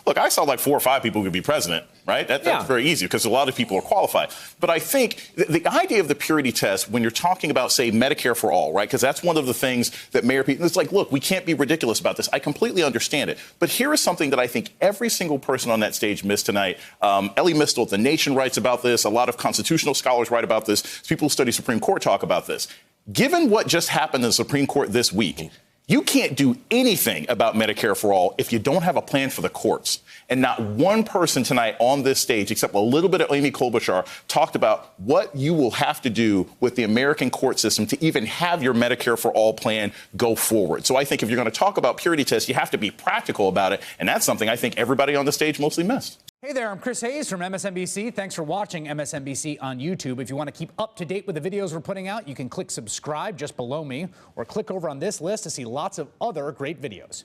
look, I saw like 4 or 5 people who could be president, right? That's very easy because a lot of people are qualified. But I think the idea of the purity test, when you're talking about, say, Medicare for all, right? Because that's one of the things that Mayor Pete, it's like, look, we can't be ridiculous about this. I completely understand it. But here is something that I think every single person on that stage missed tonight. Ellie Mistel at The Nation writes about this. A lot of constitutional scholars write about this. People who study Supreme Court talk about this. Given what just happened in the Supreme Court this week, you can't do anything about Medicare for all if you don't have a plan for the courts. And not one person tonight on this stage, except a little bit of Amy Klobuchar, talked about what you will have to do with the American court system to even have your Medicare for all plan go forward. So I think if you're going to talk about purity tests, you have to be practical about it. And that's something I think everybody on the stage mostly missed. Hey there, I'm Chris Hayes from MSNBC. Thanks for watching MSNBC on YouTube. If you want to keep up to date with the videos we're putting out, you can click subscribe just below me or click over on this list to see lots of other great videos.